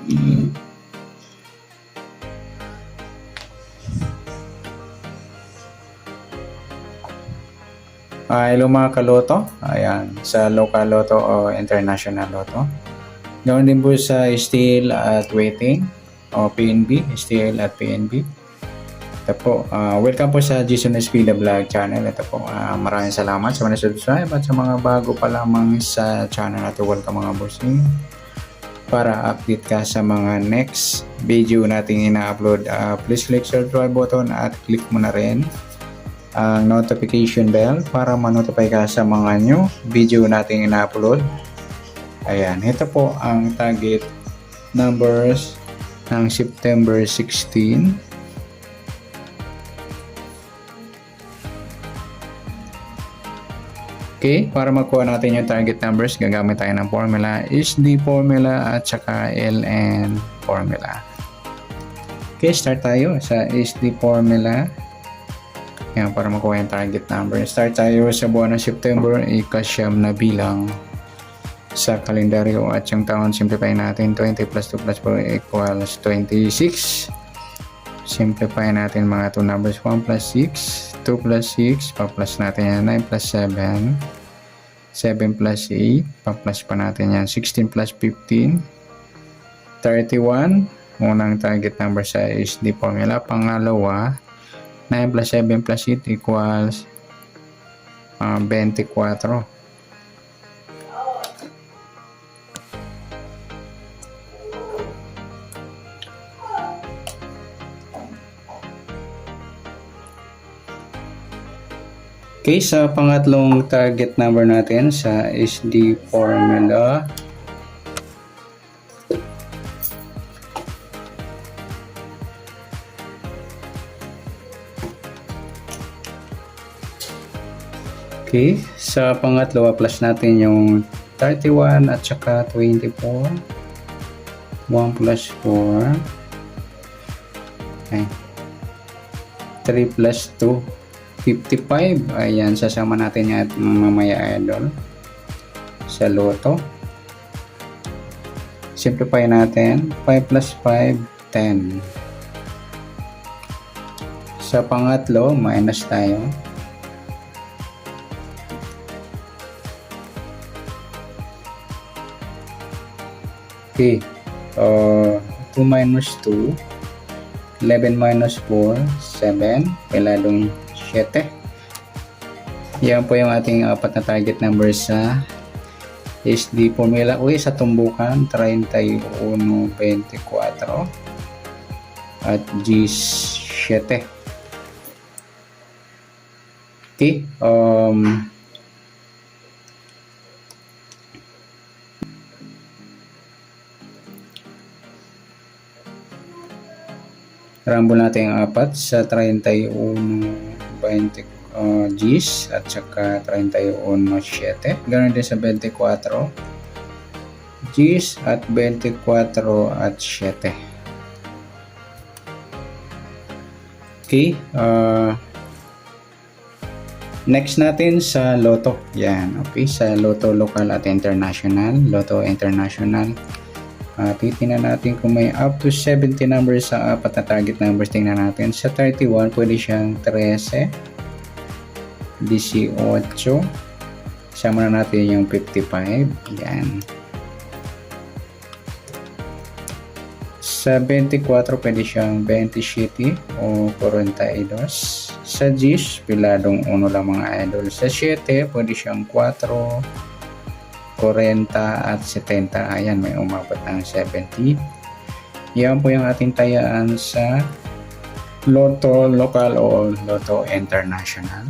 Hello mga kaloto, ayan, sa local loto o international loto. Gawin din po sa steel at waiting o PNB, steel at PNB. Ito po, welcome po sa Jason Espida Vlog channel. Ito po, maraming salamat sa mga subscribe at sa mga bago pa lamang sa channel natin. Welcome mga bossing. Para update ka sa mga next video nating ina-upload, please click subscribe button at click mo na rin ang notification bell para ma-notify ka sa mga new video nating ina-upload. Ayan, ito po ang target numbers ng September 16. Okay, para makuha natin yung target numbers, gagamit tayo ng formula, SD formula at saka LN formula. Okay, start tayo sa SD formula. Yan, para makuha yung target number. Start tayo sa buwan ng September, ikasyam na bilang sa kalendaryo at yung taon, simplify natin. 20 plus 2 plus 4 equals 26. Simplify natin mga 2 numbers. 1 plus 6, 2 plus 6, pa-plus natin yan. 9 plus 7, 7 plus 8, pa-plus pa natin yan. 16 plus 15, 31. Unang target number sa SD formula. Pangalawa, 9 plus 7 plus 8 equals 24. Okay, sa pangatlong target number natin sa SD formula, okay, sa pangatlo, plus natin yung 31 at saka 24. 1 plus 4. Okay. 3 plus 2. 55. Ayan, sasama natin yan mamaya idol. Sa loto. Simplify natin. 5 plus 5, 10. Sa pangatlo, minus tayo. Okay, 2 minus 2, 11 minus 4, 7, peladong 7. Yan po yung ating apat na target number sa SD formula. Uy, sa tumbukan, 31, 24 at G7. Okay, rambol natin ang apat sa 31, 20 Gs at saka 31, 7. Ganoon din sa 24 Gs at 24 at 7. Okay, next natin sa loto. Yan, okay, sa loto local at international. Loto international. Titingnan natin kung may up to 70 numbers sa apat na target numbers. Tingnan natin sa 31, pwede siyang 13, 18, sama na natin yung 55. Yan. Sa 24, pwede siyang 27 o 42. Sa G's, piladong 1 lang mga idol. Sa 7, pwede siyang 4, 40 at 70. Ayan, may umabot ng 70. Yan po yung ating tayaan sa Lotto Local o Lotto International.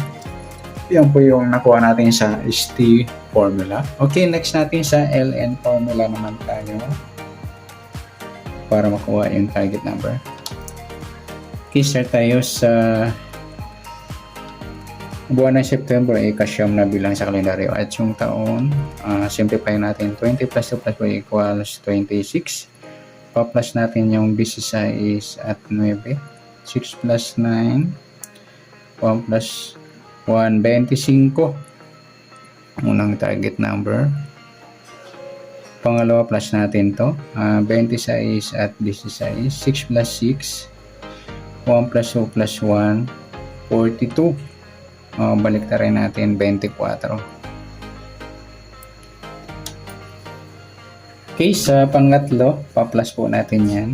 Yan po yung nakuha natin sa ST formula. Okay, next natin sa LN formula naman tayo para makuha yung target number. Okay, start tayo sa buwan ng September, ikasyam na bilang sa kalendaryo at yung taon, simplify natin. 20 plus 2 plus 4 equals 26. Pa-plus natin yung 16 at 9. 6 plus 9, 1 plus 1, 25. Unang target number. Pangalawa, plus natin to. 26 at 16. 6 plus 6. 1 plus 2 plus 1. 42. Balik na rin natin 24. Okay, sa pangatlo, pa-plus po natin yan.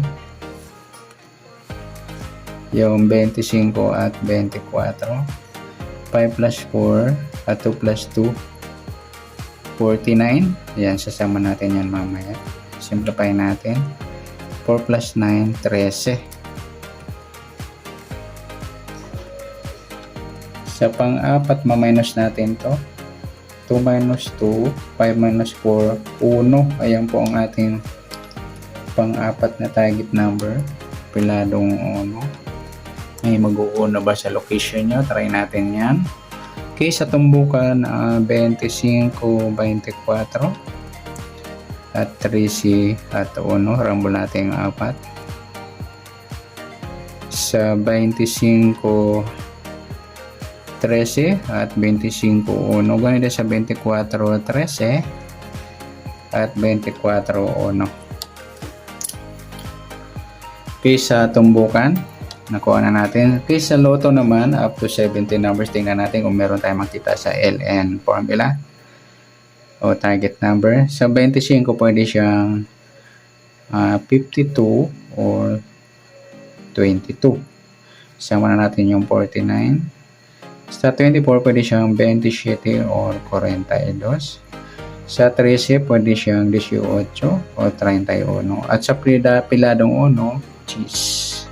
Yung 25 at 24. 5 plus 4 at 2 plus 2. 49. Ayan, sasama natin yan mamaya. Simplify natin. 4 plus 9, 13. Sa pang-apat, ma-minus natin to. 2 minus 2, 5 minus 4, 1. Ayan po ang ating pang-apat na target number. Piladong 1. May mag-uuno ba sa location nyo? Try natin yan. Okay, sa tumbukan, 25, 24 at 13 at 1, rambol natin 4. Sa 25, 13 at 25, 1. Ganito sa 24, 13 at 24, 1. Okay, sa tumbukan, nakuha na natin. Okay, sa loto naman, up to 17 numbers, tingnan natin kung meron tayong makita sa LN formula o target number. Sa 25, pwede siyang 52 or 22. Sama na natin yung 49. Sa 24, pwede siyang 27 or 42. Sa 13, pwede siyang 18 o 31. At sa piladong 1, cheese.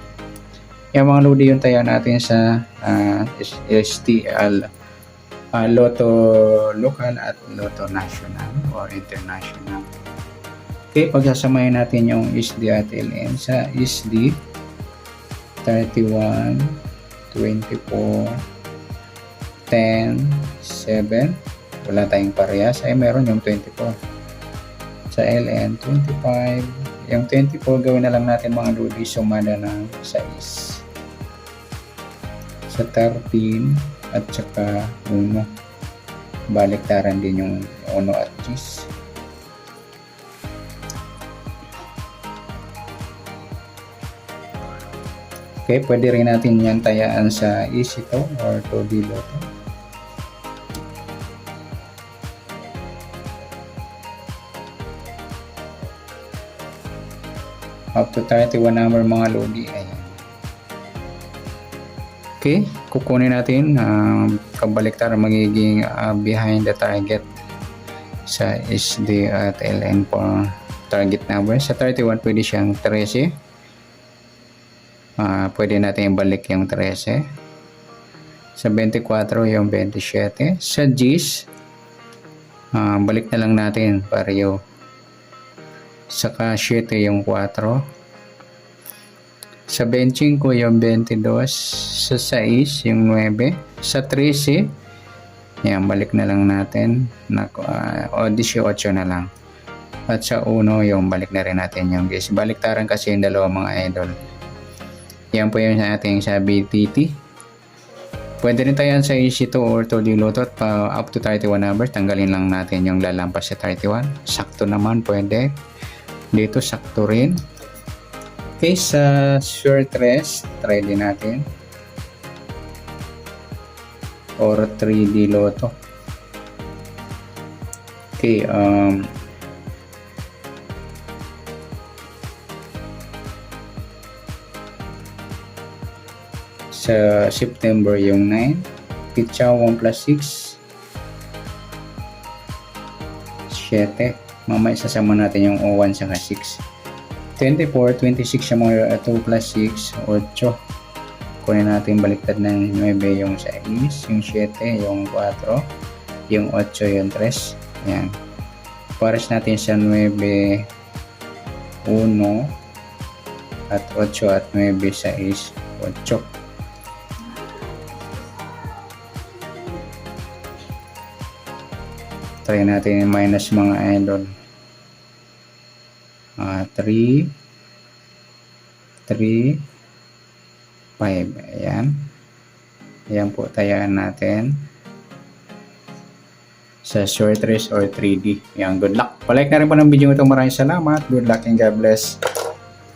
Yung mga lodi yung tayo natin sa STL, Lotto Local at Lotto National or International. Okay, pagsasamahin natin yung SD at LN. Sa SD, 31, 24, 10, 7. Wala tayong parehas. Ay, meron yung 24. Sa LN, 25. Yung 24, gawin na lang natin mga lodi, sumada ng 6. Sa 13 at saka 1, baliktaran din yung 1 at 10. Okay, pwede rin natin yan tayaan sa easy to or 2D Lotto. Up to 31 number mga lodi. Ayan. Okay, kukunin natin kabaliktar magiging behind the target sa SD at LN for target number. Sa 31, pwede siyang 13. Pwede natin ibalik yung 13. Sa 24, yung 27. Sa G's, balik na lang natin pareho. Saka 7 yung 4. Sa 25 yung 22, sa 6 yung 9, sa 13, yan, balik na lang natin, o 18 na lang. At sa 1 yung balik na rin natin yung guys. Baliktaran kasi yung dalawa mga idol. Yan po yung ating sa BTT. Pwede rin tayo sa EC2 or 2D Lotto at up to 31 numbers, tanggalin lang natin yung lalampas sa 31. Sakto naman pwede. Dito sakto rin. Okay, sa short rest, try din natin. Or 3D Lotto. Okay, sa September yung 9. Pitcha 1 plus 6. 7. Mamaya sasama natin yung 1 saka 6. 24, 26 yung mga 2 plus 6, 8. Kunin natin baliktad ng 9 yung 6, yung 7 yung 4, yung 8 yung 3. Ayan. Pares natin sa 9, 1, at 8 at 9, 6, 8. Try natin yung minus mga idol. 3, 3, 5. Ayan. Ayan po, tayaan natin. sa short race or 3D. Yan, good luck. Palike na rin po ng video ito. Maraming salamat. Good luck and God bless.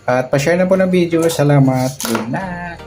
At pa-share na po ng video. Salamat. Good luck.